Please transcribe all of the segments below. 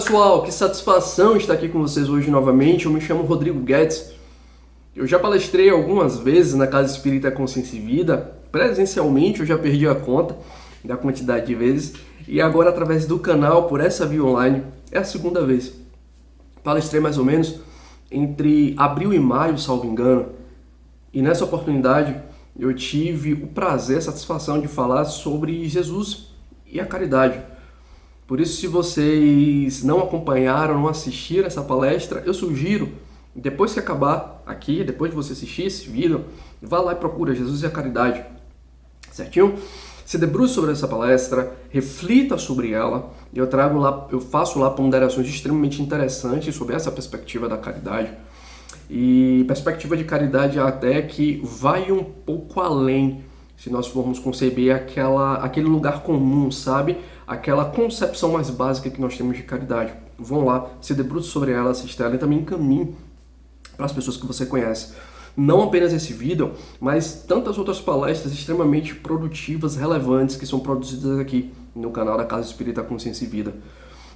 pessoal, que satisfação estar aqui com vocês hoje novamente. Eu me chamo Rodrigo Guedes. Eu já palestrei algumas vezes na Casa Espírita Consciência e Vida. Presencialmente eu já perdi a conta da quantidade de vezes. E agora através do canal, por essa via online, é a segunda vez. Palestrei mais ou menos entre abril e maio, salvo engano. E nessa oportunidade eu tive o prazer, a satisfação de falar sobre Jesus e a caridade. Por isso, se vocês não acompanharam, não assistiram essa palestra, eu sugiro, depois que acabar aqui, depois de você assistir esse vídeo, vá lá e procura Jesus e a caridade, certinho? Se debruce sobre essa palestra, reflita sobre ela, e eu faço lá ponderações extremamente interessantes sobre essa perspectiva da caridade. E perspectiva de caridade até que vai um pouco além, se nós formos conceber aquele lugar comum, sabe? Aquela concepção mais básica que nós temos de caridade. Vão lá, se debruce sobre ela, assista ela e também encaminhe para as pessoas que você conhece. Não apenas esse vídeo, mas tantas outras palestras extremamente produtivas, relevantes, que são produzidas aqui no canal da Casa Espírita Consciência e Vida.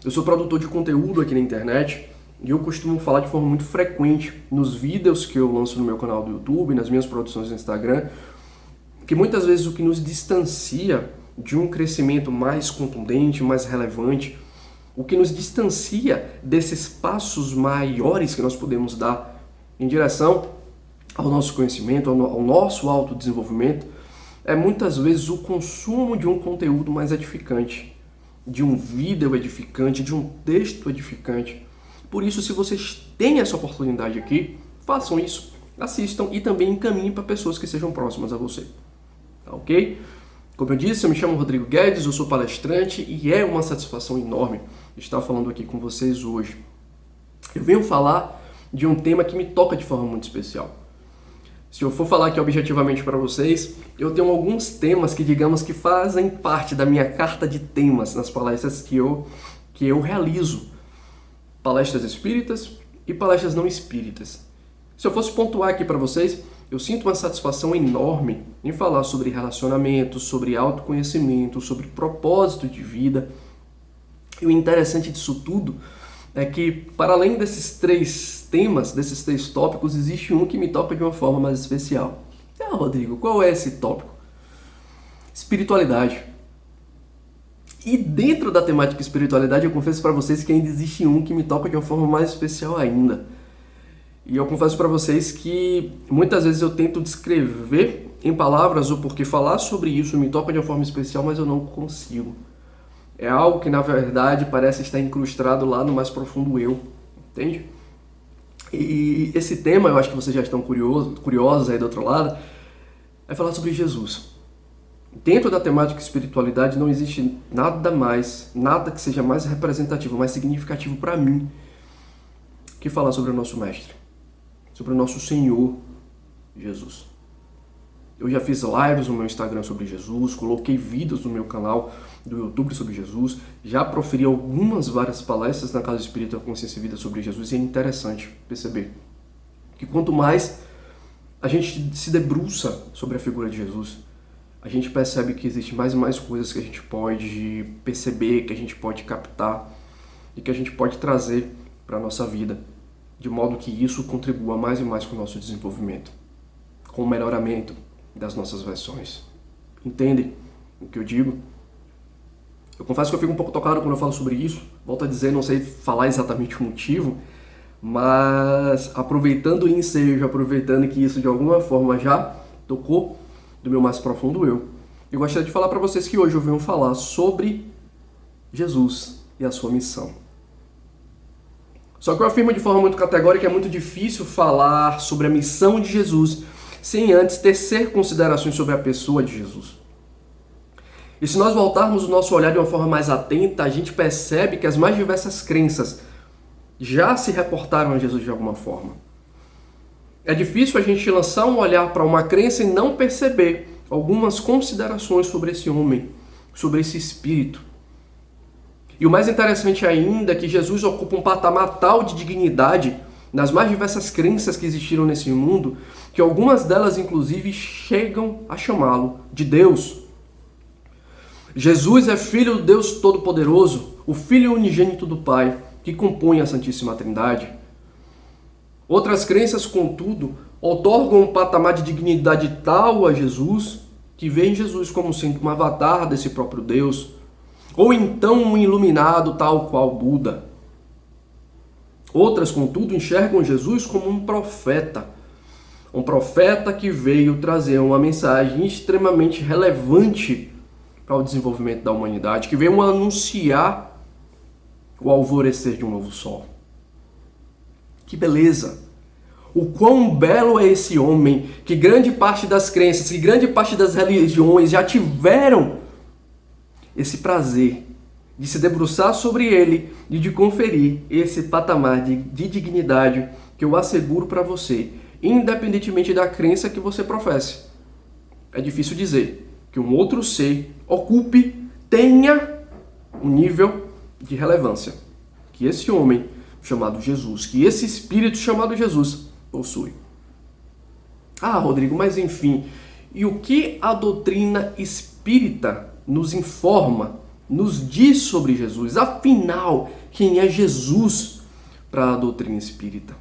Eu sou produtor de conteúdo aqui na internet e eu costumo falar de forma muito frequente nos vídeos que eu lanço no meu canal do YouTube, nas minhas produções no Instagram, que muitas vezes o que nos distancia de um crescimento mais contundente, mais relevante, o que nos distancia desses passos maiores que nós podemos dar em direção ao nosso conhecimento, ao nosso autodesenvolvimento, é muitas vezes o consumo de um conteúdo mais edificante, de um vídeo edificante, de um texto edificante. Por isso, se vocês têm essa oportunidade aqui, façam isso, assistam e também encaminhem para pessoas que sejam próximas a você. Tá ok? Como eu disse, eu me chamo Rodrigo Guedes, eu sou palestrante e é uma satisfação enorme estar falando aqui com vocês hoje. Eu venho falar de um tema que me toca de forma muito especial. Se eu for falar aqui objetivamente para vocês, eu tenho alguns temas que, digamos, que fazem parte da minha carta de temas nas palestras que eu realizo. Palestras espíritas e palestras não espíritas. Se eu fosse pontuar aqui para vocês, eu sinto uma satisfação enorme em falar sobre relacionamento, sobre autoconhecimento, sobre propósito de vida. E o interessante disso tudo é que, para além desses três temas, desses três tópicos, existe um que me toca de uma forma mais especial. Rodrigo, qual é esse tópico? Espiritualidade. E dentro da temática espiritualidade, eu confesso para vocês que ainda existe um que me toca de uma forma mais especial ainda. E eu confesso para vocês que muitas vezes eu tento descrever em palavras o porquê falar sobre isso me toca de uma forma especial, mas eu não consigo. É algo que, na verdade, parece estar incrustado lá no mais profundo eu, entende? E esse tema, eu acho que vocês já estão curiosos aí do outro lado, é falar sobre Jesus. Dentro da temática espiritualidade não existe nada que seja mais representativo, mais significativo para mim, que falar sobre o nosso Mestre, sobre o nosso Senhor Jesus. Eu já fiz lives no meu Instagram sobre Jesus, coloquei vídeos no meu canal do YouTube sobre Jesus, já proferi várias palestras na Casa Espírita Consciência e Vida sobre Jesus, e é interessante perceber que quanto mais a gente se debruça sobre a figura de Jesus, a gente percebe que existe mais e mais coisas que a gente pode perceber, que a gente pode captar e que a gente pode trazer para a nossa vida, de modo que isso contribua mais e mais com o nosso desenvolvimento, com o melhoramento das nossas versões. Entendem o que eu digo? Eu confesso que eu fico um pouco tocado quando eu falo sobre isso. Volto a dizer, não sei falar exatamente o motivo, mas aproveitando o ensejo, aproveitando que isso de alguma forma já tocou do meu mais profundo eu gostaria de falar para vocês que hoje eu venho falar sobre Jesus e a sua missão. Só que eu afirmo de forma muito categórica que é muito difícil falar sobre a missão de Jesus sem antes tecer considerações sobre a pessoa de Jesus. E se nós voltarmos o nosso olhar de uma forma mais atenta, a gente percebe que as mais diversas crenças já se reportaram a Jesus de alguma forma. É difícil a gente lançar um olhar para uma crença e não perceber algumas considerações sobre esse homem, sobre esse espírito. E o mais interessante ainda é que Jesus ocupa um patamar tal de dignidade nas mais diversas crenças que existiram nesse mundo, que algumas delas inclusive chegam a chamá-lo de Deus. Jesus é Filho do Deus Todo-Poderoso, o Filho unigênito do Pai, que compõem a Santíssima Trindade. Outras crenças, contudo, otorgam um patamar de dignidade tal a Jesus que vê Jesus como sendo um avatar desse próprio Deus, ou então um iluminado tal qual Buda. Outras, contudo, enxergam Jesus como um profeta que veio trazer uma mensagem extremamente relevante para o desenvolvimento da humanidade, que veio anunciar o alvorecer de um novo sol. Que beleza! O quão belo é esse homem, que grande parte das crenças, que grande parte das religiões já tiveram esse prazer de se debruçar sobre ele e de conferir esse patamar de dignidade que eu asseguro para você, independentemente da crença que você professe. É difícil dizer que um outro ser tenha um nível de relevância que esse homem chamado Jesus, que esse espírito chamado Jesus possui. Ah, Rodrigo, mas enfim, e o que a doutrina espírita nos informa, nos diz sobre Jesus? Afinal, quem é Jesus para a doutrina espírita?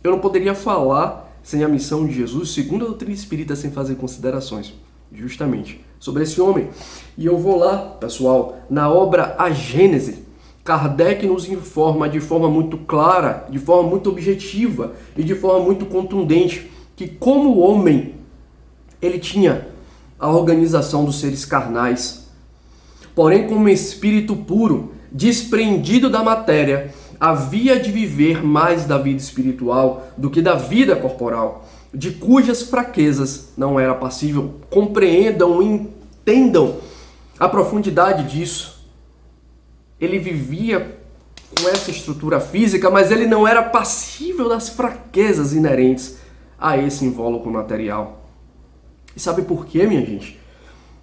Eu não poderia falar sem a missão de Jesus, segundo a doutrina espírita, sem fazer considerações, justamente, sobre esse homem. E eu vou lá, pessoal, na obra A Gênese. Kardec nos informa de forma muito clara, de forma muito objetiva e de forma muito contundente que, como homem, ele tinha a organização dos seres carnais. Porém, como espírito puro, desprendido da matéria, havia de viver mais da vida espiritual do que da vida corporal, de cujas fraquezas não era passível. Compreendam e entendam a profundidade disso. Ele vivia com essa estrutura física, mas ele não era passível das fraquezas inerentes a esse invólucro material. E sabe por quê, minha gente?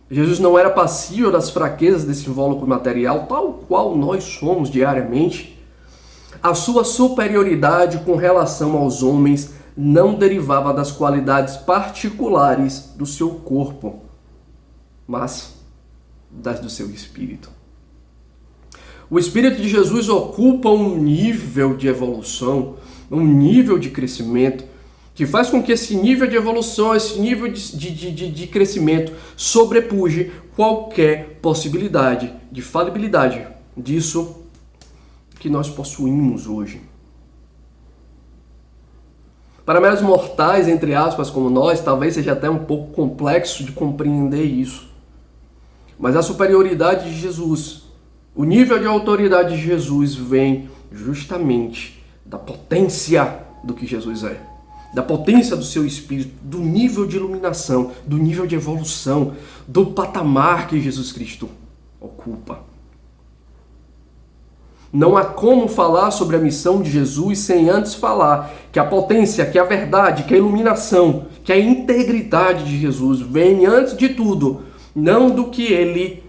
Jesus não era passível das fraquezas desse invólucro material, tal qual nós somos diariamente. A sua superioridade com relação aos homens não derivava das qualidades particulares do seu corpo, mas das do seu espírito. O Espírito de Jesus ocupa um nível de evolução, um nível de crescimento, que faz com que esse nível de evolução, esse nível de crescimento sobrepuje qualquer possibilidade de falibilidade disso que nós possuímos hoje. Para meros mortais, entre aspas, como nós, talvez seja até um pouco complexo de compreender isso. Mas a superioridade de Jesus, o nível de autoridade de Jesus vem justamente da potência do que Jesus é, da potência do seu espírito, do nível de iluminação, do nível de evolução, do patamar que Jesus Cristo ocupa. Não há como falar sobre a missão de Jesus sem antes falar que a potência, que a verdade, que a iluminação, que a integridade de Jesus vem antes de tudo, não do que ele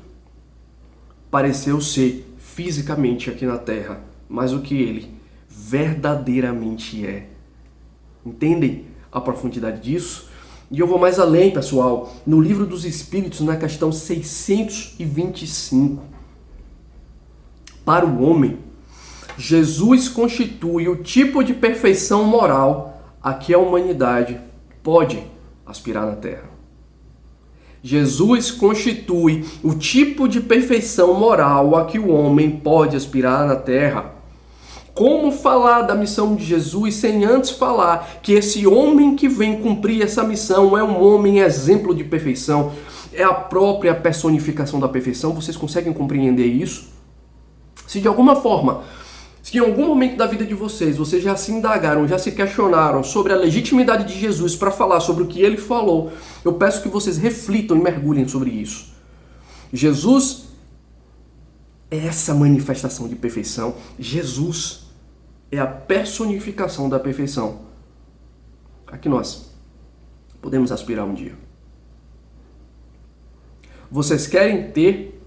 pareceu ser fisicamente aqui na Terra, mas o que ele verdadeiramente é. Entendem a profundidade disso? E eu vou mais além, pessoal, no Livro dos Espíritos, na questão 625. Para o homem, Jesus constitui o tipo de perfeição moral a que a humanidade pode aspirar na Terra. Jesus constitui o tipo de perfeição moral a que o homem pode aspirar na Terra. Como falar da missão de Jesus sem antes falar que esse homem que vem cumprir essa missão é um homem exemplo de perfeição, é a própria personificação da perfeição? Vocês conseguem compreender isso? Se de alguma forma, se em algum momento da vida de vocês já se indagaram, já se questionaram sobre a legitimidade de Jesus para falar sobre o que ele falou, eu peço que vocês reflitam e mergulhem sobre isso. Jesus é essa manifestação de perfeição. Jesus é a personificação da perfeição a que nós podemos aspirar um dia. Vocês querem ter?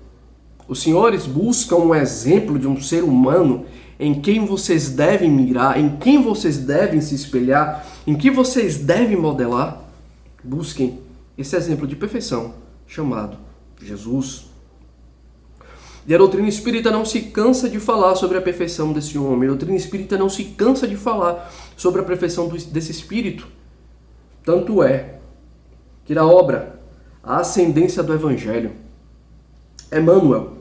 Os senhores buscam um exemplo de um ser humano em quem vocês devem mirar, em quem vocês devem se espelhar, em que vocês devem modelar? Busquem esse exemplo de perfeição chamado Jesus. E a doutrina espírita não se cansa de falar sobre a perfeição desse homem. A doutrina espírita não se cansa de falar sobre a perfeição desse espírito. Tanto é que na obra A Ascendência do Evangelho, Emmanuel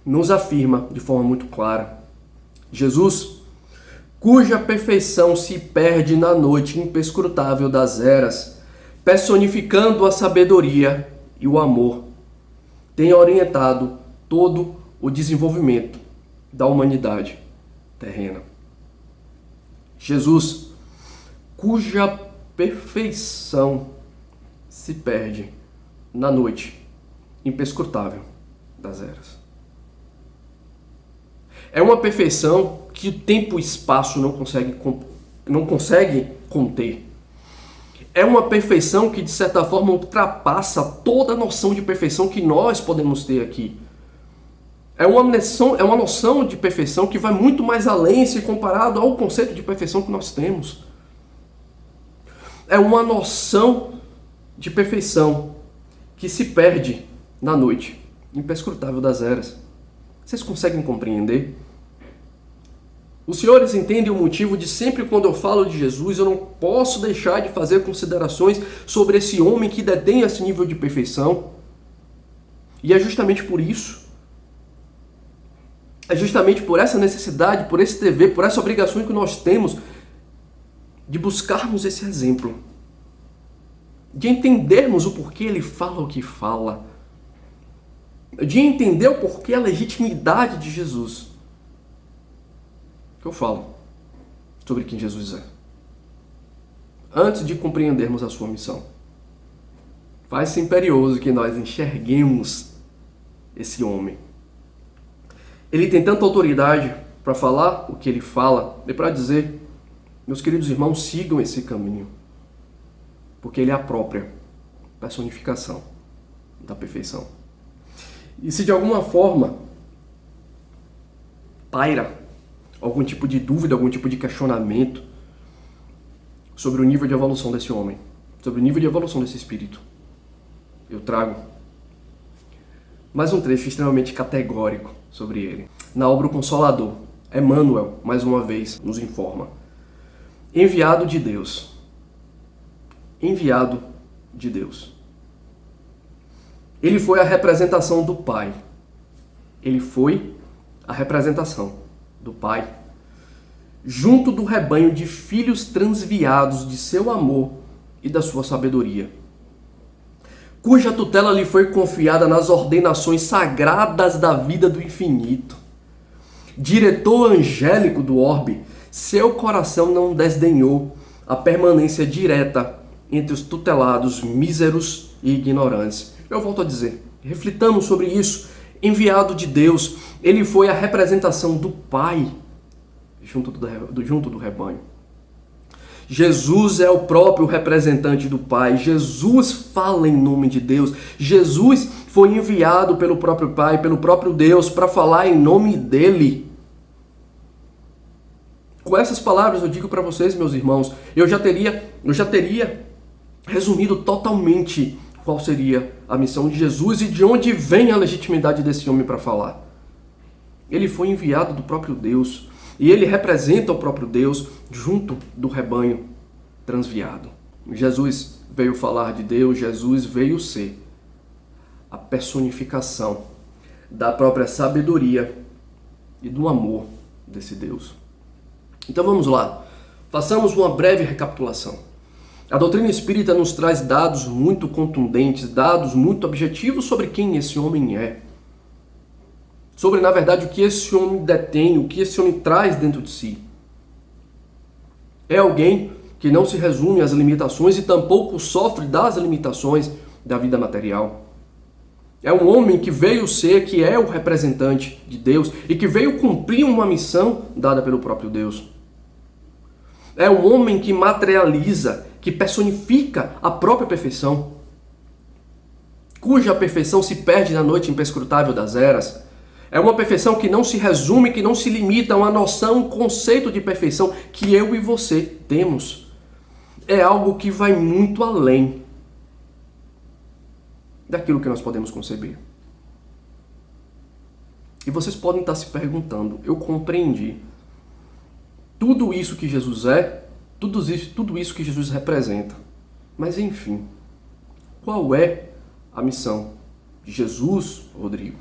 nos afirma de forma muito clara: Jesus, cuja perfeição se perde na noite imperscrutável das eras, personificando a sabedoria e o amor, tem orientado todo o desenvolvimento da humanidade terrena. Jesus, cuja perfeição se perde na noite imperscrutável das eras. É uma perfeição que o tempo e o espaço não consegue conter. É uma perfeição que, de certa forma, ultrapassa toda a noção de perfeição que nós podemos ter aqui. É uma noção de perfeição que vai muito mais além se comparado ao conceito de perfeição que nós temos. É uma noção de perfeição que se perde na noite imperscrutável das eras. Vocês conseguem compreender? Os senhores entendem o motivo de sempre quando eu falo de Jesus, eu não posso deixar de fazer considerações sobre esse homem que detém esse nível de perfeição? E é justamente por isso, é justamente por essa necessidade, por esse dever, por essa obrigação que nós temos de buscarmos esse exemplo, de entendermos o porquê ele fala o que fala, de entender o porquê a legitimidade de Jesus. Que eu falo sobre quem Jesus é, antes de compreendermos a sua missão. Faz-se imperioso que nós enxerguemos esse homem. Ele tem tanta autoridade para falar o que ele fala e para dizer: meus queridos irmãos, sigam esse caminho, porque ele é a própria personificação da perfeição. E se de alguma forma paira algum tipo de dúvida, algum tipo de questionamento sobre o nível de evolução desse homem, sobre o nível de evolução desse espírito, eu trago mais um trecho extremamente categórico sobre ele. Na obra O Consolador, Emmanuel, mais uma vez, nos informa: enviado de Deus. Enviado de Deus. Ele foi a representação do Pai. Ele foi a representação do Pai, junto do rebanho de filhos transviados de seu amor e da sua sabedoria, cuja tutela lhe foi confiada nas ordenações sagradas da vida do infinito. Diretor angélico do orbe, seu coração não desdenhou a permanência direta entre os tutelados míseros e ignorantes. Eu volto a dizer, reflitamos sobre isso. Enviado de Deus, ele foi a representação do Pai junto do rebanho. Jesus é o próprio representante do Pai. Jesus fala em nome de Deus. Jesus foi enviado pelo próprio Pai, pelo próprio Deus, para falar em nome dele. Com essas palavras eu digo para vocês, meus irmãos, eu já teria resumido totalmente qual seria a missão de Jesus e de onde vem a legitimidade desse homem para falar. Ele foi enviado do próprio Deus e ele representa o próprio Deus junto do rebanho transviado. Jesus veio falar de Deus, Jesus veio ser a personificação da própria sabedoria e do amor desse Deus. Então vamos lá, façamos uma breve recapitulação. A doutrina espírita nos traz dados muito contundentes, dados muito objetivos sobre quem esse homem é. Sobre, na verdade, o que esse homem detém, o que esse homem traz dentro de si. É alguém que não se resume às limitações e tampouco sofre das limitações da vida material. É um homem que veio ser, que é o representante de Deus e que veio cumprir uma missão dada pelo próprio Deus. É um homem que materializa, que personifica a própria perfeição, cuja perfeição se perde na noite imperscrutável das eras. É uma perfeição que não se resume, que não se limita a uma noção, um conceito de perfeição que eu e você temos. É algo que vai muito além daquilo que nós podemos conceber. E vocês podem estar se perguntando, eu compreendi tudo isso que Jesus é, tudo isso que Jesus representa. Mas enfim, qual é a missão de Jesus, Rodrigo?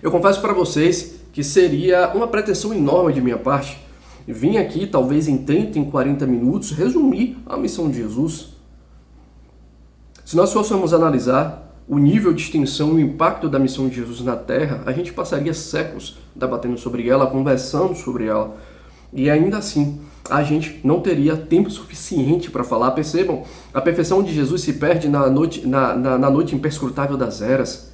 Eu confesso para vocês que seria uma pretensão enorme de minha parte vir aqui, talvez em 30, em 40 minutos, resumir a missão de Jesus. Se nós fôssemos analisar o nível de extensão e o impacto da missão de Jesus na Terra, a gente passaria séculos debatendo sobre ela, conversando sobre ela. E ainda assim, a gente não teria tempo suficiente para falar. Percebam, a perfeição de Jesus se perde na noite imperscrutável das eras.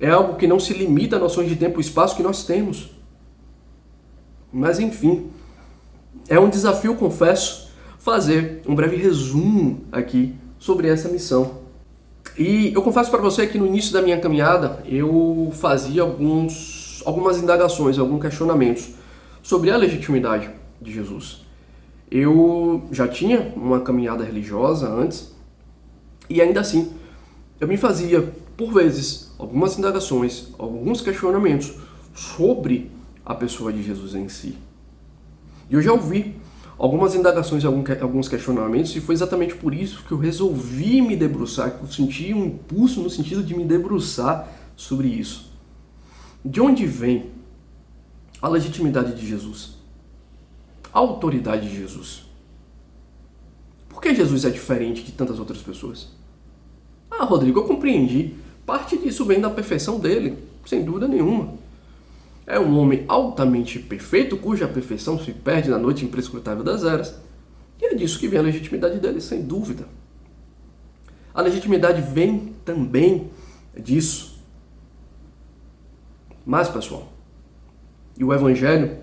É algo que não se limita a noções de tempo e espaço que nós temos. Mas enfim, é um desafio, confesso, fazer um breve resumo aqui sobre essa missão. E eu confesso para você que no início da minha caminhada eu fazia algumas indagações, alguns questionamentos sobre a legitimidade de Jesus. Eu já tinha uma caminhada religiosa antes e ainda assim eu me fazia, por vezes, algumas indagações, alguns questionamentos sobre a pessoa de Jesus em si. E eu já ouvi algumas indagações, alguns questionamentos, e foi exatamente por isso que eu resolvi me debruçar, que eu senti um impulso no sentido de me debruçar sobre isso. De onde vem a legitimidade de Jesus? A autoridade de Jesus? Por que Jesus é diferente de tantas outras pessoas? Ah, Rodrigo, eu compreendi. Parte disso vem da perfeição dele, sem dúvida nenhuma. É um homem altamente perfeito, cuja perfeição se perde na noite imprescrutável das eras. E é disso que vem a legitimidade dele, sem dúvida. A legitimidade vem também disso. Mas, pessoal, e o Evangelho,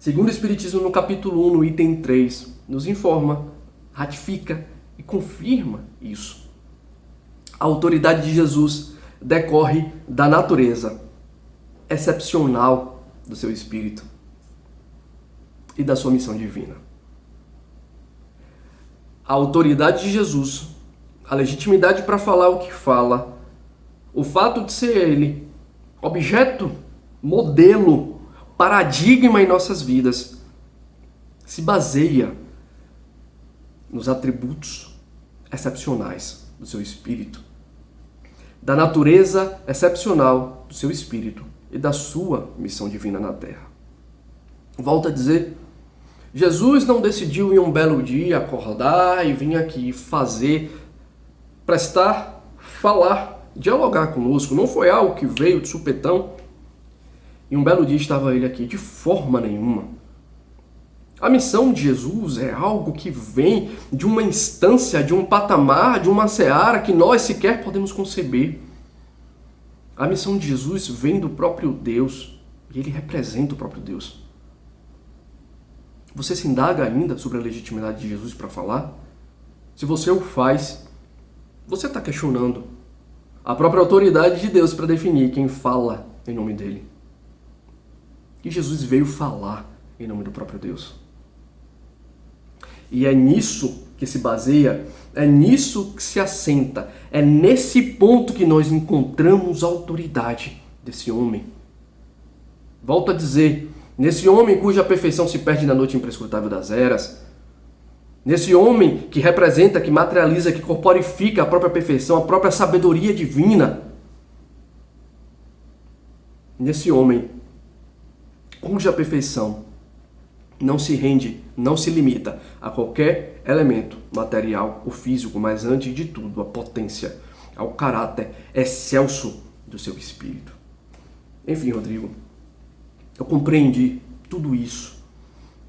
segundo o Espiritismo, no capítulo 1, no item 3, nos informa, ratifica e confirma isso. A autoridade de Jesus decorre da natureza excepcional do seu espírito e da sua missão divina. A autoridade de Jesus, a legitimidade para falar o que fala, o fato de ser ele objeto, modelo, paradigma em nossas vidas, se baseia nos atributos excepcionais do seu espírito, da natureza excepcional do seu espírito e da sua missão divina na Terra. Volto a dizer, Jesus não decidiu em um belo dia acordar e vir aqui fazer, prestar, falar, dialogar conosco. Não foi algo que veio de supetão e um belo dia estava ele aqui, de forma nenhuma. A missão de Jesus é algo que vem de uma instância, de um patamar, de uma seara que nós sequer podemos conceber. A missão de Jesus vem do próprio Deus e ele representa o próprio Deus. Você se indaga ainda sobre a legitimidade de Jesus para falar? Se você o faz, você está questionando a própria autoridade de Deus para definir quem fala em nome dele. E Jesus veio falar em nome do próprio Deus. E é nisso que se baseia, é nisso que se assenta, é nesse ponto que nós encontramos a autoridade desse homem. Volto a dizer, nesse homem cuja perfeição se perde na noite imprescrutável das eras, nesse homem que representa, que materializa, que corporifica a própria perfeição, a própria sabedoria divina, nesse homem cuja perfeição não se rende, não se limita a qualquer elemento material ou físico, mas antes de tudo, a potência, ao caráter excelso do seu espírito. Enfim, Rodrigo, eu compreendi tudo isso.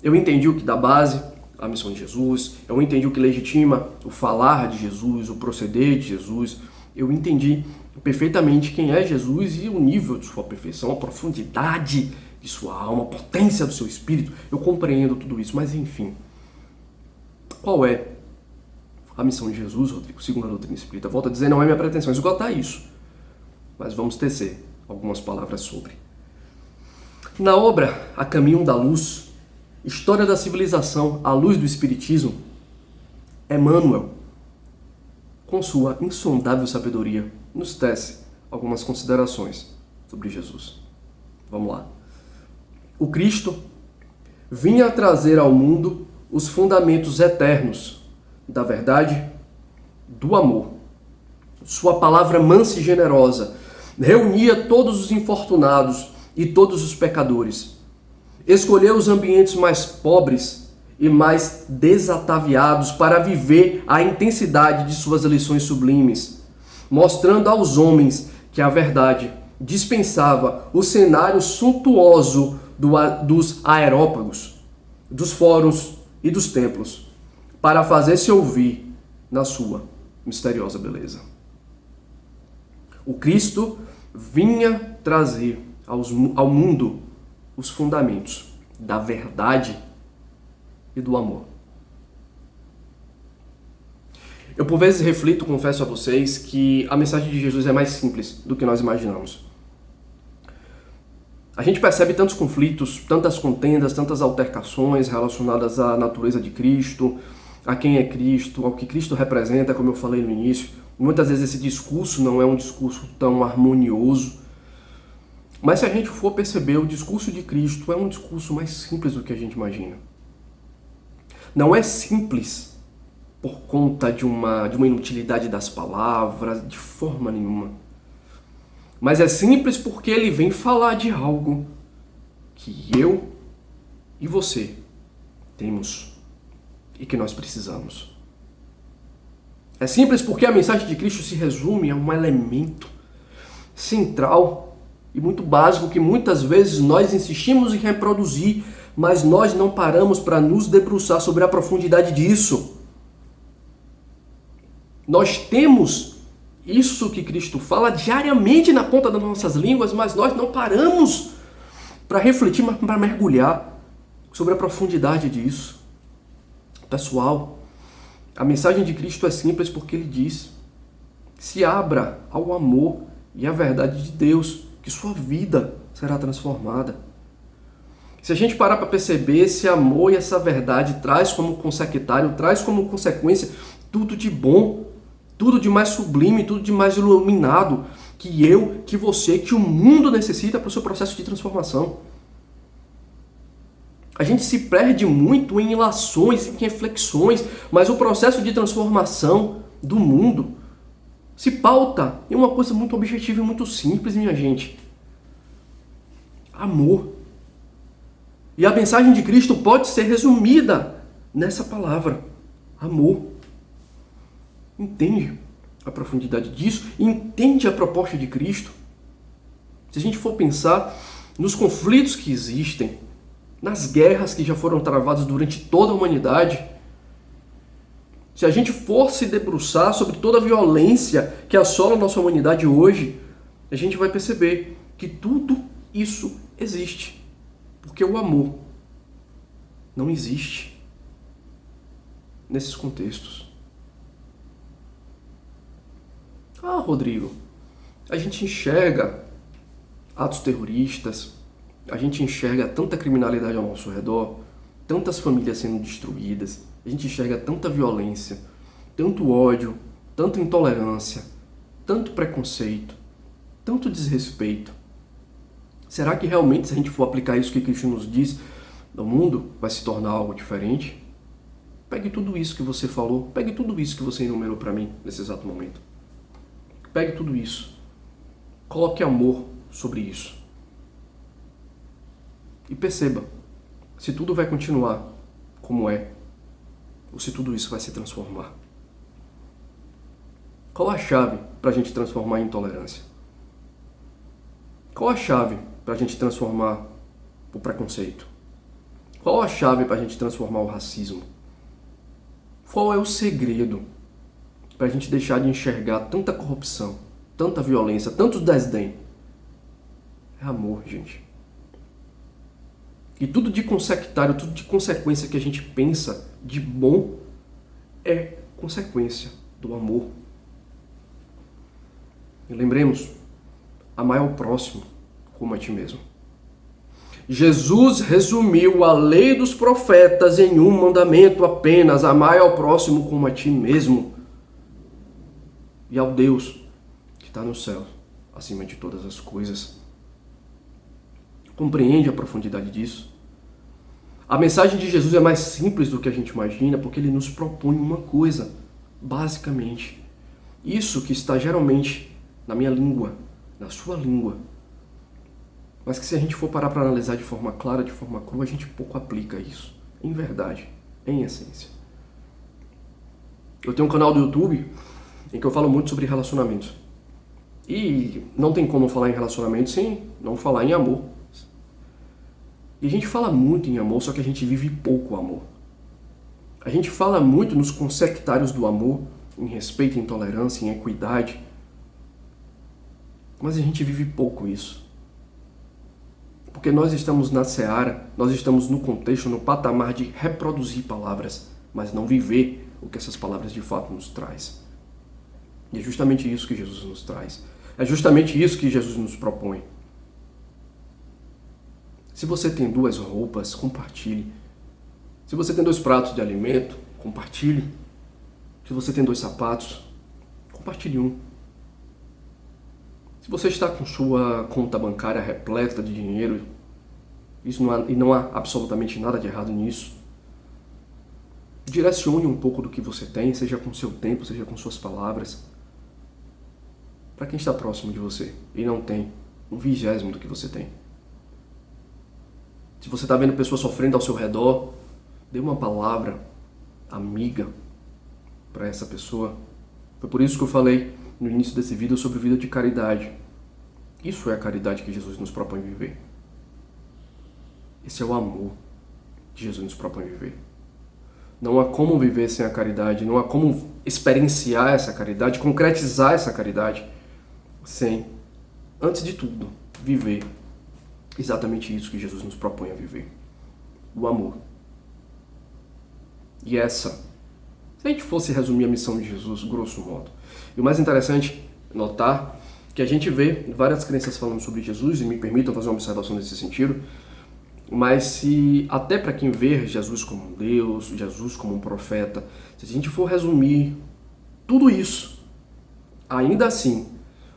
Eu entendi o que dá base à missão de Jesus, eu entendi o que legitima o falar de Jesus, o proceder de Jesus, eu entendi perfeitamente quem é Jesus e o nível de sua perfeição, a profundidade de sua alma, a potência do seu espírito. Eu compreendo tudo isso, mas enfim, qual é a missão de Jesus, Rodrigo, segundo a doutrina espírita? Volto a dizer, não é minha pretensão esgotar isso, mas vamos tecer algumas palavras sobre. Na obra A Caminho da Luz, História da Civilização à Luz do Espiritismo, Emmanuel, com sua insondável sabedoria, nos tece algumas considerações sobre Jesus. Vamos lá. O Cristo vinha trazer ao mundo os fundamentos eternos da verdade, do amor. Sua palavra mansa e generosa reunia todos os infortunados e todos os pecadores. Escolheu os ambientes mais pobres e mais desataviados para viver a intensidade de suas lições sublimes, mostrando aos homens que a verdade dispensava o cenário suntuoso dos aerópagos, dos fóruns e dos templos, para fazer-se ouvir na sua misteriosa beleza. O Cristo vinha trazer ao mundo os fundamentos da verdade e do amor. Eu por vezes reflito, confesso a vocês, que a mensagem de Jesus é mais simples do que nós imaginamos. A gente percebe tantos conflitos, tantas contendas, tantas altercações relacionadas à natureza de Cristo, a quem é Cristo, ao que Cristo representa, como eu falei no início. Muitas vezes esse discurso não é um discurso tão harmonioso. Mas se a gente for perceber, o discurso de Cristo é um discurso mais simples do que a gente imagina. Não é simples por conta de uma inutilidade das palavras, de forma nenhuma. Mas é simples porque ele vem falar de algo que eu e você temos e que nós precisamos. É simples porque a mensagem de Cristo se resume a um elemento central e muito básico que muitas vezes nós insistimos em reproduzir, mas nós não paramos para nos debruçar sobre a profundidade disso. Nós temos isso que Cristo fala diariamente na ponta das nossas línguas, mas nós não paramos para refletir, para mergulhar sobre a profundidade disso. Pessoal, a mensagem de Cristo é simples porque ele diz: se abra ao amor e à verdade de Deus, que sua vida será transformada. Se a gente parar para perceber, esse amor e essa verdade traz como consequentário, traz como consequência tudo de bom, tudo de mais sublime, tudo de mais iluminado que eu, que você, que o mundo necessita para o seu processo de transformação. A gente se perde muito em ilações, em reflexões, mas o processo de transformação do mundo se pauta em uma coisa muito objetiva e muito simples, minha gente. Amor. E a mensagem de Cristo pode ser resumida nessa palavra: amor. Entende a profundidade disso? Entende a proposta de Cristo? Se a gente for pensar nos conflitos que existem, nas guerras que já foram travadas durante toda a humanidade, se a gente for se debruçar sobre toda a violência que assola a nossa humanidade hoje, a gente vai perceber que tudo isso existe. Porque o amor não existe nesses contextos. Ah, Rodrigo, a gente enxerga atos terroristas, a gente enxerga tanta criminalidade ao nosso redor, tantas famílias sendo destruídas, a gente enxerga tanta violência, tanto ódio, tanta intolerância, tanto preconceito, tanto desrespeito. Será que realmente, se a gente for aplicar isso que Cristo nos diz, o mundo vai se tornar algo diferente? Pegue tudo isso que você falou, pegue tudo isso que você enumerou para mim nesse exato momento. Pegue tudo isso, coloque amor sobre isso. E perceba se tudo vai continuar como é, ou se tudo isso vai se transformar. Qual a chave para a gente transformar em intolerância? Qual a chave para a gente transformar o preconceito? Qual a chave para a gente transformar o racismo? Qual é o segredo para a gente deixar de enxergar tanta corrupção, tanta violência, tanto desdém? É amor, gente. E tudo de consectário, tudo de consequência que a gente pensa de bom é consequência do amor. E lembremos, amar ao próximo como a ti mesmo. Jesus resumiu a lei dos profetas em um mandamento apenas: amar ao próximo como a ti mesmo. E ao Deus que está no céu, acima de todas as coisas. Compreende a profundidade disso? A mensagem de Jesus é mais simples do que a gente imagina, porque ele nos propõe uma coisa, basicamente. Isso que está geralmente na minha língua, na sua língua, mas que se a gente for parar para analisar de forma clara, de forma crua, a gente pouco aplica isso, em verdade, em essência. Eu tenho um canal do YouTube em que eu falo muito sobre relacionamentos. E não tem como falar em relacionamento sem não falar em amor. E a gente fala muito em amor, só que a gente vive pouco o amor. A gente fala muito nos conceptários do amor, em respeito, em tolerância, em equidade. Mas a gente vive pouco isso. Porque nós estamos na seara, nós estamos no contexto, no patamar de reproduzir palavras, mas não viver o que essas palavras de fato nos traz. E é justamente isso que Jesus nos traz. É justamente isso que Jesus nos propõe. Se você tem 2 roupas, compartilhe. Se você tem 2 pratos de alimento, compartilhe. Se você tem 2 sapatos, compartilhe um. Se você está com sua conta bancária repleta de dinheiro, e não há absolutamente nada de errado nisso, direcione um pouco do que você tem, seja com seu tempo, seja com suas palavras, para quem está próximo de você e não tem 1/20 do que você tem. Se você está vendo pessoas sofrendo ao seu redor, dê uma palavra amiga para essa pessoa. Foi por isso que eu falei no início desse vídeo sobre vida de caridade. Isso é a caridade que Jesus nos propõe viver. Esse é o amor que Jesus nos propõe viver. Não há como viver sem a caridade, não há como experienciar essa caridade, concretizar essa caridade, sem, antes de tudo, viver exatamente isso que Jesus nos propõe a viver. O amor. E essa, se a gente fosse resumir a missão de Jesus, grosso modo, e o mais interessante é notar que a gente vê várias crenças falando sobre Jesus, e me permitam fazer uma observação nesse sentido, mas se até para quem vê Jesus como um Deus, Jesus como um profeta, se a gente for resumir tudo isso, ainda assim,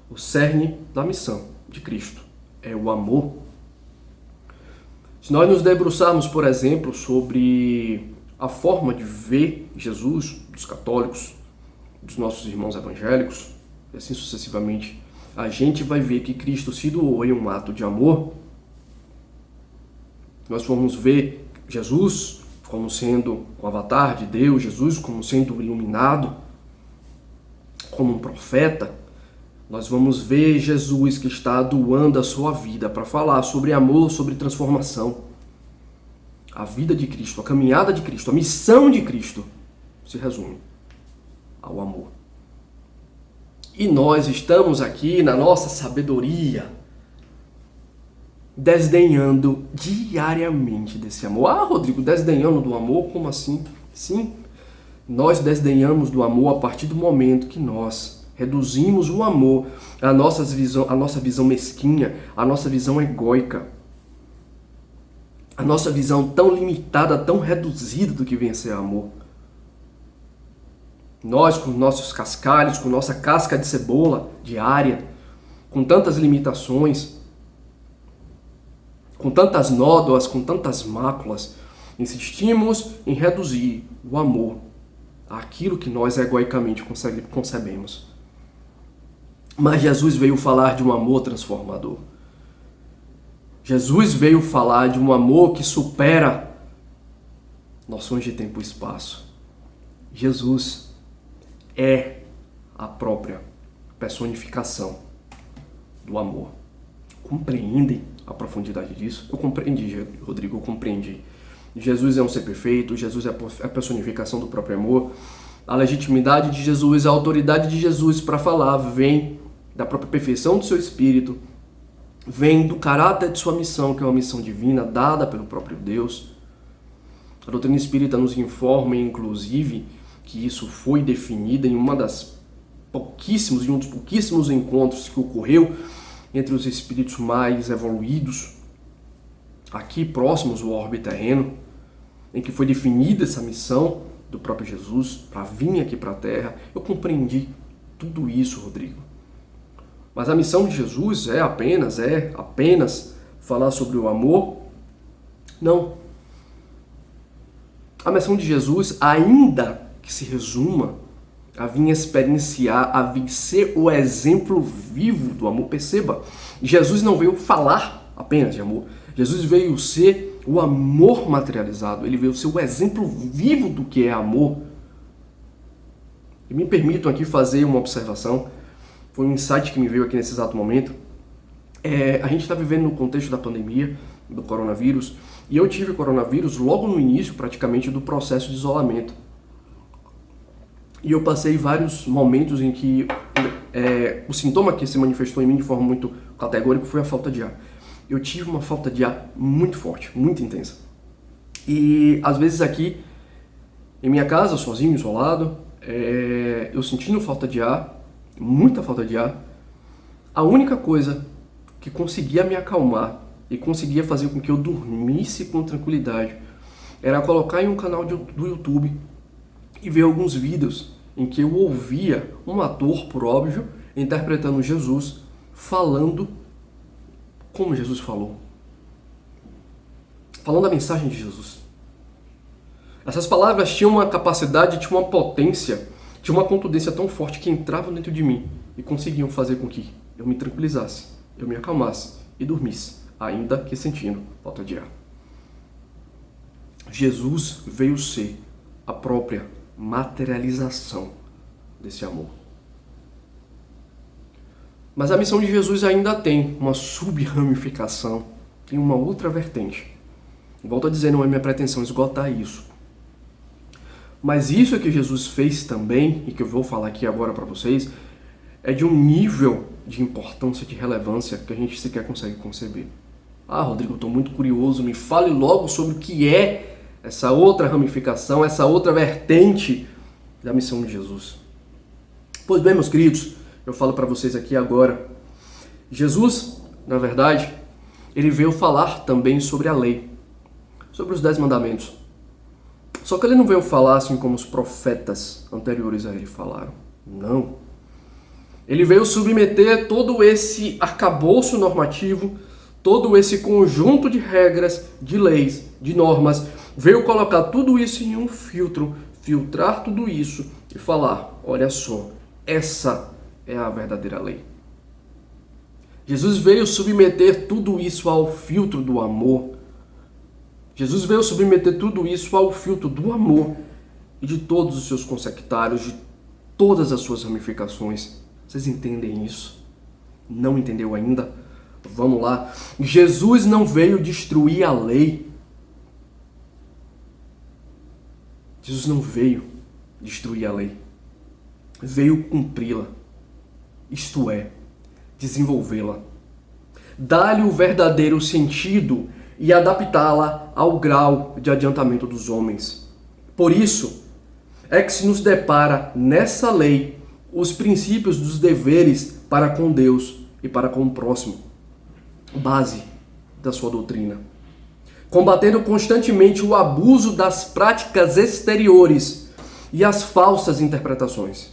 o cerne da missão de Cristo é o amor. Se nós nos debruçarmos, por exemplo, sobre a forma de ver Jesus dos católicos, dos nossos irmãos evangélicos, e assim sucessivamente, a gente vai ver que Cristo se doou em um ato de amor. Nós vamos ver Jesus como sendo o avatar de Deus, Jesus como sendo iluminado, como um profeta. Nós vamos ver Jesus que está doando a sua vida para falar sobre amor, sobre transformação. A vida de Cristo, a caminhada de Cristo, a missão de Cristo se resume ao amor. E nós estamos aqui na nossa sabedoria, desdenhando diariamente desse amor. Ah, Rodrigo, desdenhando do amor? Como assim? Sim, nós desdenhamos do amor a partir do momento que nós reduzimos o amor à nossa visão mesquinha, à nossa visão egóica, a nossa visão tão limitada, tão reduzida do que vem a ser amor. Nós, com nossos cascalhos, com nossa casca de cebola diária, com tantas limitações, com tantas nódoas, com tantas máculas, insistimos em reduzir o amor àquilo que nós egoicamente concebemos. Mas Jesus veio falar de um amor transformador. Jesus veio falar de um amor que supera noções de tempo e espaço. Jesus é a própria personificação do amor. Compreendem a profundidade disso? Eu compreendi, Rodrigo, eu compreendi. Jesus é um ser perfeito, Jesus é a personificação do próprio amor. A legitimidade de Jesus, a autoridade de Jesus para falar vem da própria perfeição do seu espírito, vem do caráter de sua missão, que é uma missão divina dada pelo próprio Deus. A doutrina espírita nos informa, inclusive, que isso foi definido em um dos pouquíssimos encontros que ocorreu entre os espíritos mais evoluídos, aqui próximos do orbe terreno, em que foi definida essa missão do próprio Jesus para vir aqui para a Terra. Eu compreendi tudo isso, Rodrigo. Mas a missão de Jesus é apenas falar sobre o amor? Não. A missão de Jesus, ainda que se resuma a vir experienciar, a vir ser o exemplo vivo do amor. Perceba, Jesus não veio falar apenas de amor. Jesus veio ser o amor materializado. Ele veio ser o exemplo vivo do que é amor. E me permitam aqui fazer uma observação. Foi um insight que me veio aqui nesse exato momento. A gente está vivendo no contexto da pandemia, do coronavírus, e eu tive coronavírus logo no início, praticamente, do processo de isolamento. E eu passei vários momentos em que o sintoma que se manifestou em mim de forma muito categórica foi a falta de ar. Eu tive uma falta de ar muito forte, muito intensa. E às vezes aqui, em minha casa, sozinho, isolado, eu sentindo falta de ar, muita falta de ar. A única coisa que conseguia me acalmar e conseguia fazer com que eu dormisse com tranquilidade era colocar em um canal do YouTube e ver alguns vídeos em que eu ouvia um ator, por óbvio, interpretando Jesus, falando como Jesus falou. Falando a mensagem de Jesus. Essas palavras tinham uma capacidade, tinham uma potência, tinham uma contundência tão forte que entravam dentro de mim e conseguiam fazer com que eu me tranquilizasse, eu me acalmasse e dormisse, ainda que sentindo falta de ar. Jesus veio ser a própria materialização desse amor. Mas a missão de Jesus ainda tem uma sub-ramificação, tem uma outra vertente. Volto a dizer, não é minha pretensão esgotar isso. Mas isso que Jesus fez também, e que eu vou falar aqui agora para vocês, é de um nível de importância, de relevância, que a gente sequer consegue conceber. Ah, Rodrigo, eu estou muito curioso, me fale logo sobre o que é essa outra ramificação, essa outra vertente da missão de Jesus. Pois bem, meus queridos, eu falo para vocês aqui agora. Jesus, na verdade, ele veio falar também sobre a lei, sobre os 10 mandamentos. Só que ele não veio falar assim como os profetas anteriores a ele falaram. Não. Ele veio submeter todo esse arcabouço normativo, todo esse conjunto de regras, de leis, de normas, veio colocar tudo isso em um filtro, filtrar tudo isso e falar, olha só, essa é a verdadeira lei. Jesus veio submeter tudo isso ao filtro do amor. Jesus veio submeter tudo isso ao filtro do amor e de todos os seus consectários, de todas as suas ramificações. Vocês entendem isso? Não entendeu ainda? Vamos lá. Jesus não veio destruir a lei. Jesus não veio destruir a lei. Veio cumpri-la. Isto é, desenvolvê-la. Dar-lhe o verdadeiro sentido e adaptá-la ao grau de adiantamento dos homens. Por isso, é que se nos depara nessa lei os princípios dos deveres para com Deus e para com o próximo, base da sua doutrina. Combatendo constantemente o abuso das práticas exteriores e as falsas interpretações.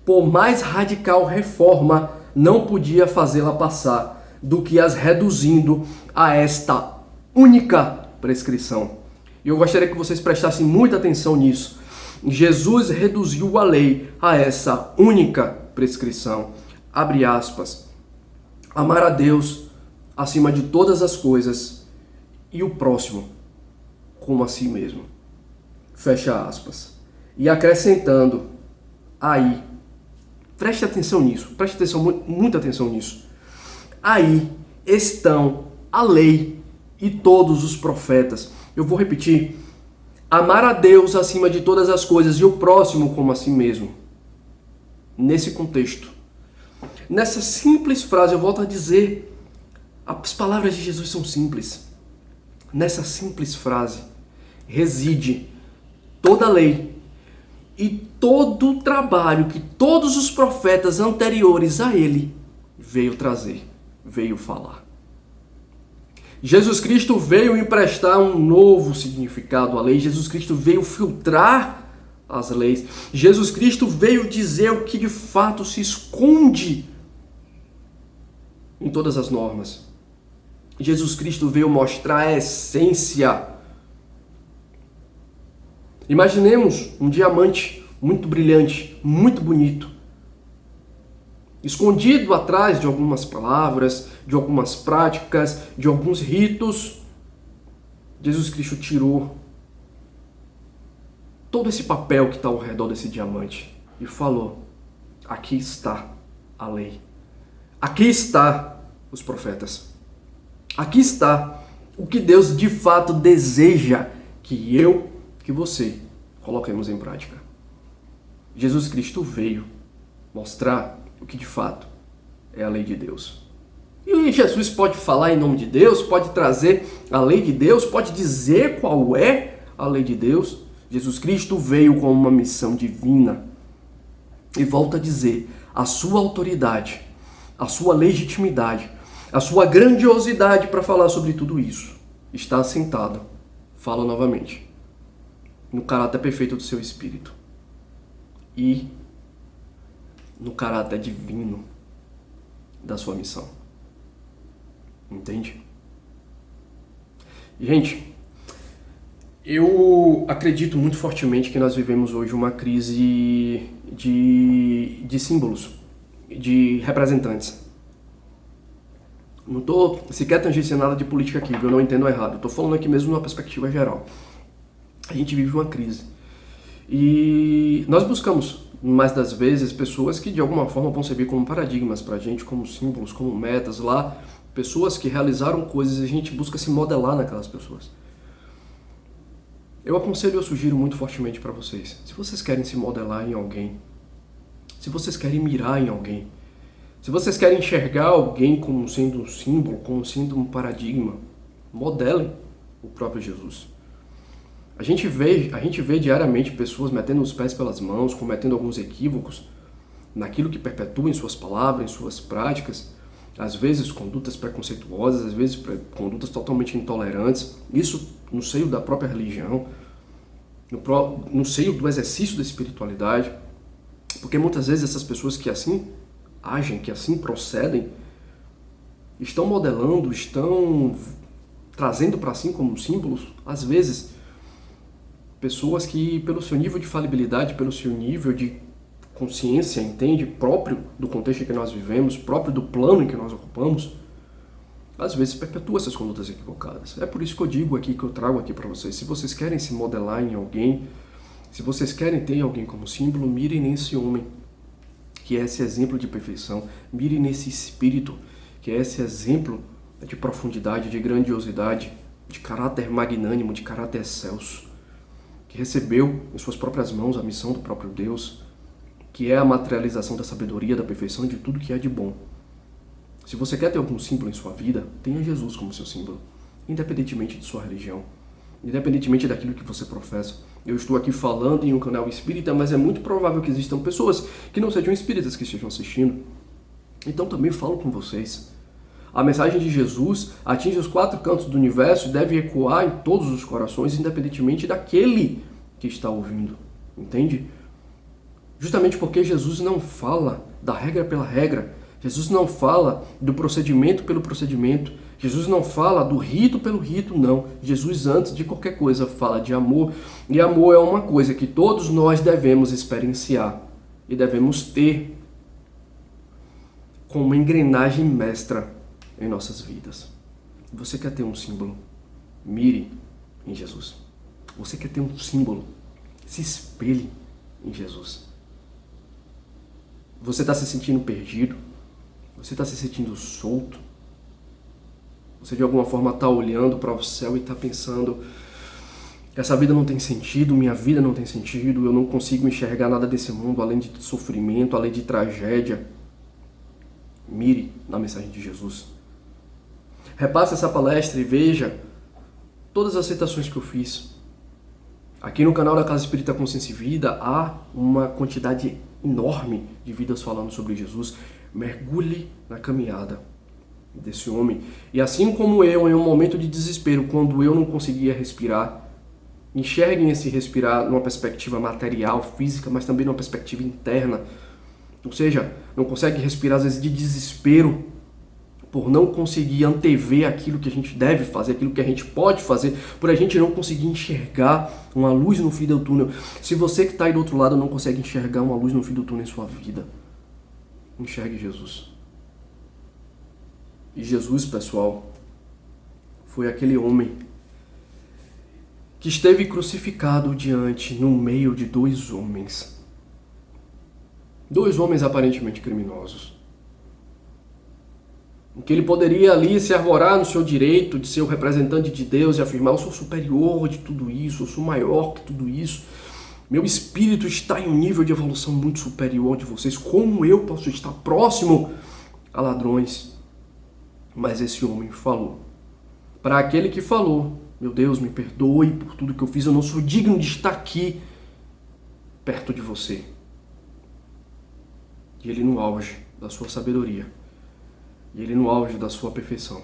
Por mais radical reforma, não podia fazê-la passar do que as reduzindo a esta única prescrição. E eu gostaria que vocês prestassem muita atenção nisso. Jesus reduziu a lei a essa única prescrição. Abre aspas. Amar a Deus acima de todas as coisas e o próximo como a si mesmo. Fecha aspas. E acrescentando aí, preste atenção nisso, preste atenção, muita atenção nisso. Aí estão a lei e todos os profetas. Eu vou repetir. Amar a Deus acima de todas as coisas e o próximo como a si mesmo. Nesse contexto. Nessa simples frase, eu volto a dizer, as palavras de Jesus são simples. Nessa simples frase reside toda a lei e todo o trabalho que todos os profetas anteriores a ele veio trazer, veio falar. Jesus Cristo veio emprestar um novo significado à lei. Jesus Cristo veio filtrar as leis. Jesus Cristo veio dizer o que de fato se esconde em todas as normas. Jesus Cristo veio mostrar a essência. Imaginemos um diamante muito brilhante, muito bonito, escondido atrás de algumas palavras, de algumas práticas, de alguns ritos. Jesus Cristo tirou todo esse papel que está ao redor desse diamante e falou: aqui está a lei, aqui está os profetas, aqui está o que Deus de fato deseja que você coloquemos em prática. Jesus Cristo veio mostrar o que de fato é a lei de Deus. E Jesus pode falar em nome de Deus, pode trazer a lei de Deus, pode dizer qual é a lei de Deus. Jesus Cristo veio com uma missão divina. E volta a dizer, a sua autoridade, a sua legitimidade, a sua grandiosidade para falar sobre tudo isso está assentada, falo novamente, no caráter perfeito do seu Espírito e no caráter divino da sua missão. Entende? Gente, eu acredito muito fortemente que nós vivemos hoje uma crise de símbolos, de representantes. Não estou sequer tangenciando nada de política aqui, eu não entendo errado. Estou falando aqui mesmo numa perspectiva geral. A gente vive uma crise. E nós buscamos, mais das vezes, pessoas que de alguma forma vão servir como paradigmas para a gente, como símbolos, como metas lá. Pessoas que realizaram coisas e a gente busca se modelar naquelas pessoas. Eu aconselho e eu sugiro muito fortemente para vocês. Se vocês querem se modelar em alguém, se vocês querem mirar em alguém, se vocês querem enxergar alguém como sendo um símbolo, como sendo um paradigma, modelem o próprio Jesus. A gente vê diariamente pessoas metendo os pés pelas mãos, cometendo alguns equívocos naquilo que perpetua em suas palavras, em suas práticas, às vezes condutas preconceituosas, às vezes condutas totalmente intolerantes, isso no seio da própria religião, no seio do exercício da espiritualidade, porque muitas vezes essas pessoas que assim agem, que assim procedem, estão modelando, estão trazendo para si como símbolos, às vezes, pessoas que pelo seu nível de falibilidade, pelo seu nível de consciência, entende, próprio do contexto em que nós vivemos, próprio do plano em que nós ocupamos, às vezes perpetua essas condutas equivocadas. É por isso que eu digo aqui, que eu trago aqui para vocês, se vocês querem se modelar em alguém, se vocês querem ter alguém como símbolo, mirem nesse homem, que é esse exemplo de perfeição, mirem nesse espírito, que é esse exemplo de profundidade, de grandiosidade, de caráter magnânimo, de caráter excelso, que recebeu em suas próprias mãos a missão do próprio Deus, que é a materialização da sabedoria, da perfeição e de tudo que é de bom. Se você quer ter algum símbolo em sua vida, tenha Jesus como seu símbolo, independentemente de sua religião, independentemente daquilo que você professa. Eu estou aqui falando em um canal espírita, mas é muito provável que existam pessoas que não sejam espíritas que estejam assistindo. Então também falo com vocês. A mensagem de Jesus atinge os 4 cantos do universo e deve ecoar em todos os corações, independentemente daquele que está ouvindo. Entende? Justamente porque Jesus não fala da regra pela regra. Jesus não fala do procedimento pelo procedimento. Jesus não fala do rito pelo rito, não. Jesus, antes de qualquer coisa, fala de amor. E amor é uma coisa que todos nós devemos experienciar e devemos ter como uma engrenagem mestra em nossas vidas. Você quer ter um símbolo? Mire em Jesus. Você quer ter um símbolo? Se espelhe em Jesus. Você está se sentindo perdido? Você está se sentindo solto? Você de alguma forma está olhando para o céu e está pensando: essa vida não tem sentido, minha vida não tem sentido, eu não consigo enxergar nada desse mundo além de sofrimento, além de tragédia. Mire na mensagem de Jesus. Repasse essa palestra e veja todas as citações que eu fiz. Aqui no canal da Casa Espírita Consciência e Vida há uma quantidade enorme de vidas falando sobre Jesus. Mergulhe na caminhada desse homem. E assim como eu, em um momento de desespero, quando eu não conseguia respirar, enxerguem esse respirar numa perspectiva material, física, mas também numa perspectiva interna. Ou seja, não consegue respirar às vezes de desespero, por não conseguir antever aquilo que a gente deve fazer, aquilo que a gente pode fazer, por a gente não conseguir enxergar uma luz no fim do túnel. Se você que está aí do outro lado não consegue enxergar uma luz no fim do túnel em sua vida, enxergue Jesus. E Jesus, pessoal, foi aquele homem que esteve crucificado no meio de dois homens. Dois homens aparentemente criminosos. Em que ele poderia ali se arvorar no seu direito de ser o representante de Deus e afirmar: eu sou superior de tudo isso, eu sou maior que tudo isso. Meu espírito está em um nível de evolução muito superior de vocês. Como eu posso estar próximo a ladrões? Mas esse homem falou. Para aquele que falou: meu Deus, me perdoe por tudo que eu fiz, eu não sou digno de estar aqui perto de você. E ele no auge da sua sabedoria, e ele no auge da sua perfeição,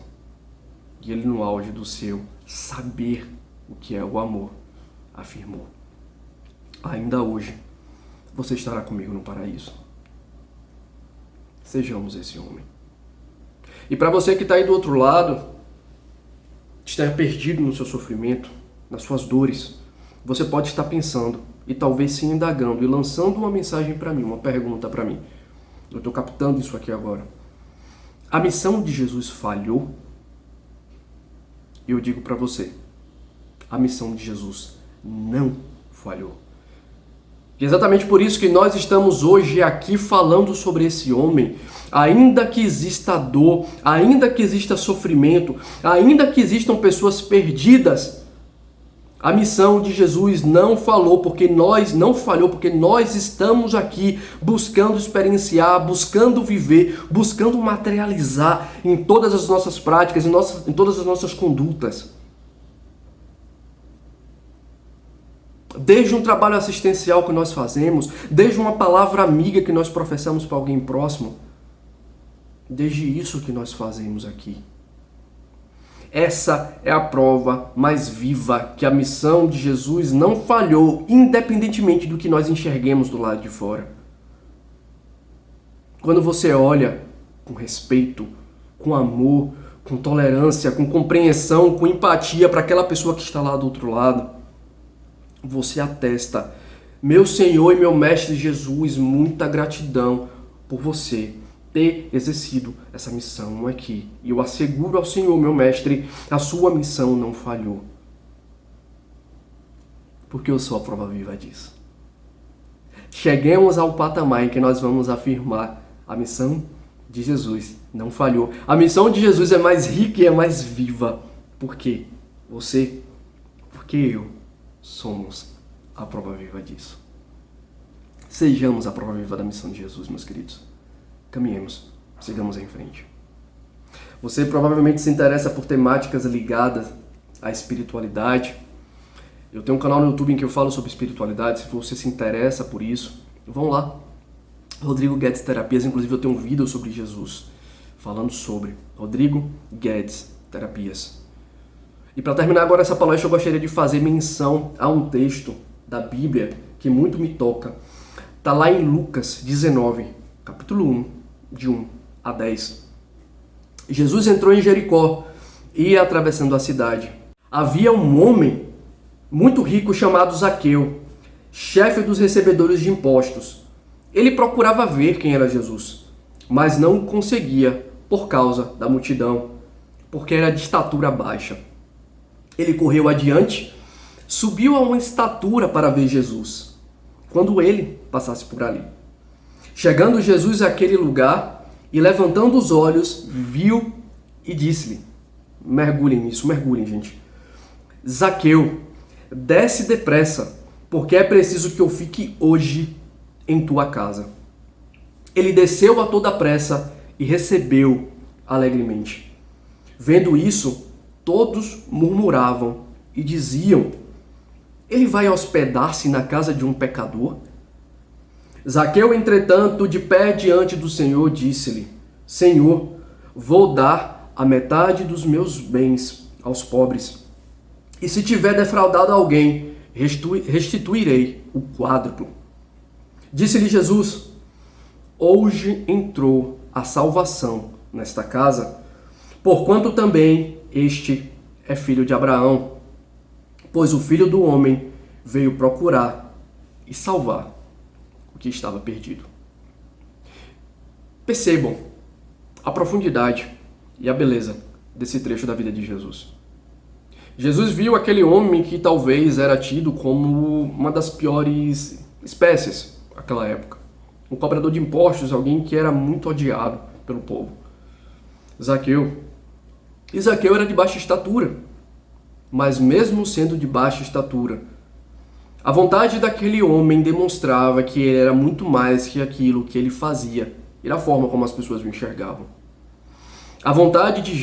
e ele no auge do seu saber o que é o amor, afirmou: ainda hoje você estará comigo no paraíso. Sejamos esse homem. E para você que está aí do outro lado, está perdido no seu sofrimento, nas suas dores, você pode estar pensando e talvez se indagando e lançando uma mensagem para mim, uma pergunta para mim. Eu estou captando isso aqui agora. A missão de Jesus falhou? Eu digo para você, a missão de Jesus não falhou. E exatamente por isso que nós estamos hoje aqui falando sobre esse homem. Ainda que exista dor, ainda que exista sofrimento, ainda que existam pessoas perdidas, a missão de Jesus não falhou porque nós estamos aqui buscando experienciar, buscando viver, buscando materializar em todas as nossas práticas, em todas as nossas condutas. Desde um trabalho assistencial que nós fazemos, desde uma palavra amiga que nós professamos para alguém próximo, desde isso que nós fazemos aqui. Essa é a prova mais viva que a missão de Jesus não falhou, independentemente do que nós enxerguemos do lado de fora. Quando você olha com respeito, com amor, com tolerância, com compreensão, com empatia para aquela pessoa que está lá do outro lado, você atesta: meu Senhor e meu Mestre Jesus, muita gratidão por você ter exercido essa missão aqui. E eu asseguro ao Senhor, meu Mestre, a sua missão não falhou. Porque eu sou a prova viva disso. Cheguemos ao patamar em que nós vamos afirmar: a missão de Jesus não falhou. A missão de Jesus é mais rica e é mais viva. Por quê? Porque eu somos a prova viva disso. Sejamos a prova viva da missão de Jesus, meus queridos. Caminhemos, sigamos em frente. Você provavelmente se interessa por temáticas ligadas à espiritualidade. Eu tenho um canal no YouTube em que eu falo sobre espiritualidade. Se você se interessa por isso, vão lá. Rodrigo Guedes Terapias. Inclusive eu tenho um vídeo sobre Jesus, falando sobre Rodrigo Guedes Terapias. E para terminar agora essa palestra, eu gostaria de fazer menção a um texto da Bíblia que muito me toca. Está lá em Lucas 19, capítulo 1, de 1 a 10. Jesus entrou em Jericó e ia atravessando a cidade. Havia um homem muito rico chamado Zaqueu, chefe dos recebedores de impostos. Ele procurava ver quem era Jesus, mas não conseguia por causa da multidão, porque era de estatura baixa. Ele correu adiante, subiu a uma estatura para ver Jesus, quando ele passasse por ali. Chegando Jesus àquele lugar e levantando os olhos, viu e disse-lhe: mergulhem nisso, mergulhem, gente. Zaqueu, desce depressa, porque é preciso que eu fique hoje em tua casa. Ele desceu a toda pressa e recebeu alegremente. Vendo isso, todos murmuravam e diziam: ele vai hospedar-se na casa de um pecador? Zaqueu, entretanto, de pé diante do Senhor, disse-lhe: Senhor, vou dar a metade dos meus bens aos pobres. E se tiver defraudado alguém, restituirei o quádruplo. Disse-lhe Jesus: hoje entrou a salvação nesta casa, Porquanto também este é filho de Abraão, pois o Filho do Homem veio procurar e salvar o que estava perdido. Percebam a profundidade e a beleza desse trecho da vida de Jesus. Jesus viu aquele homem que talvez era tido como uma das piores espécies naquela época. Um cobrador de impostos, alguém que era muito odiado pelo povo. Zaqueu. E Zaqueu era de baixa estatura. Mas mesmo sendo de baixa estatura, a vontade daquele homem demonstrava que ele era muito mais que aquilo que ele fazia e da forma como as pessoas o enxergavam. A vontade de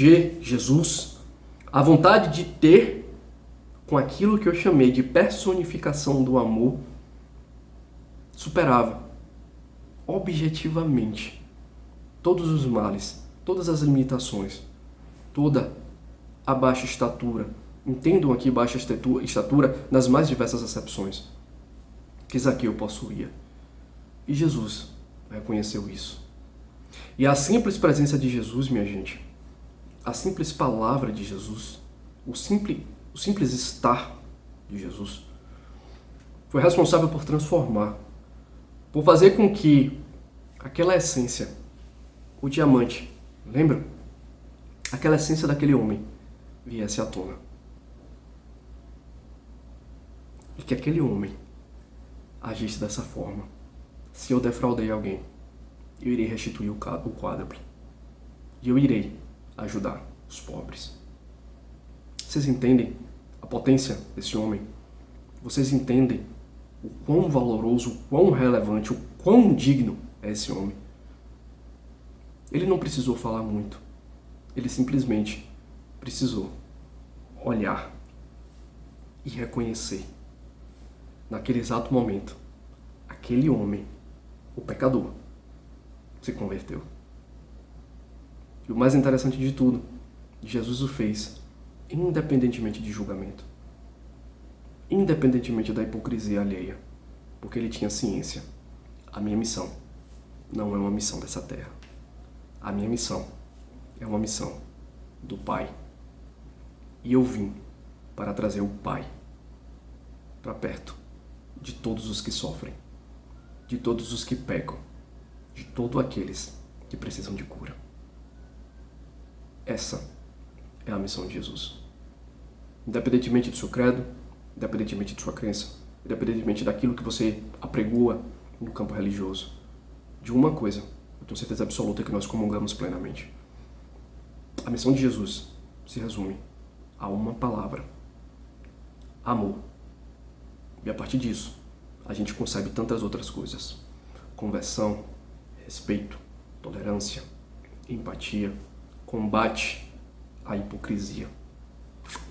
Jesus, a vontade de ter com aquilo que eu chamei de personificação do amor, superava objetivamente todos os males, todas as limitações, toda a baixa estatura. Entendam aqui baixa estatura nas mais diversas acepções que Zaqueu possuía. E Jesus reconheceu isso. E a simples presença de Jesus, minha gente, a simples palavra de Jesus, o simples estar de Jesus, foi responsável por transformar, por fazer com que aquela essência, o diamante, lembra? Aquela essência daquele homem viesse à tona. E que aquele homem agisse dessa forma. Se eu defraudei alguém, eu irei restituir o quádruplo. E eu irei ajudar os pobres. Vocês entendem a potência desse homem? Vocês entendem o quão valoroso, o quão relevante, o quão digno é esse homem? Ele não precisou falar muito. Ele simplesmente precisou olhar e reconhecer, naquele exato momento, aquele homem, o pecador, se converteu. E o mais interessante de tudo, Jesus o fez independentemente de julgamento, independentemente da hipocrisia alheia, porque ele tinha ciência. A minha missão não é uma missão dessa terra. A minha missão é uma missão do Pai. E eu vim para trazer o Pai para perto de todos os que sofrem, de todos os que pecam, de todos aqueles que precisam de cura. Essa é a missão de Jesus. Independentemente do seu credo, independentemente de sua crença, independentemente daquilo que você apregoa no campo religioso, de uma coisa, eu tenho certeza absoluta que nós comungamos plenamente. A missão de Jesus se resume a uma palavra: amor. E a partir disso, a gente concebe tantas outras coisas: conversão, respeito, tolerância, empatia, combate à hipocrisia.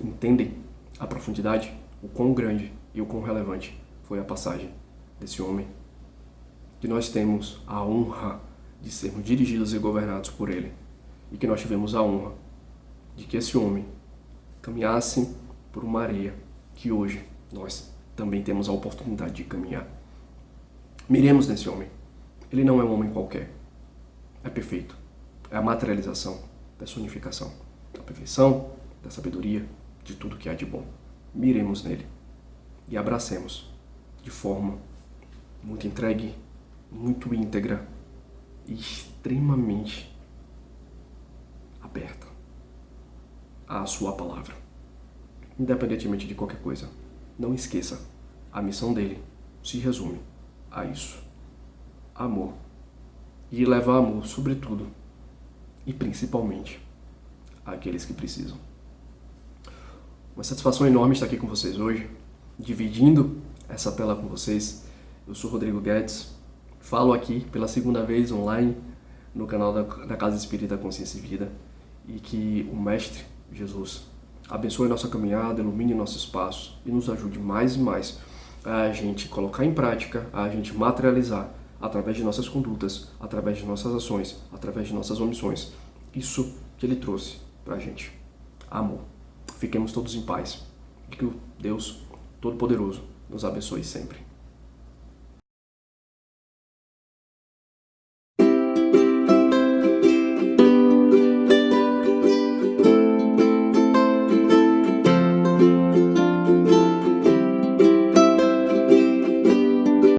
Entendem a profundidade, o quão grande e o quão relevante foi a passagem desse homem? Que nós temos a honra de sermos dirigidos e governados por ele, e que nós tivemos a honra de que esse homem caminhasse por uma areia que hoje nós também temos a oportunidade de caminhar. Miremos nesse homem. Ele não é um homem qualquer. É perfeito. É a materialização, personificação da perfeição, da sabedoria, de tudo que há de bom. Miremos nele e abracemos de forma muito entregue, muito íntegra e extremamente aberta à sua palavra. Independentemente de qualquer coisa, não esqueça, a missão dele se resume a isso: amor. E levar amor, sobretudo e principalmente, àqueles que precisam. Uma satisfação enorme estar aqui com vocês hoje, dividindo essa tela com vocês. Eu sou Rodrigo Guedes, falo aqui pela segunda vez online no canal da Casa Espírita Consciência e Vida, e que o Mestre Jesus abençoe nossa caminhada, ilumine nossos passos e nos ajude mais e mais a gente colocar em prática, a gente materializar através de nossas condutas, através de nossas ações, através de nossas omissões, isso que Ele trouxe pra gente: amor. Fiquemos todos em paz e que o Deus Todo-Poderoso nos abençoe sempre.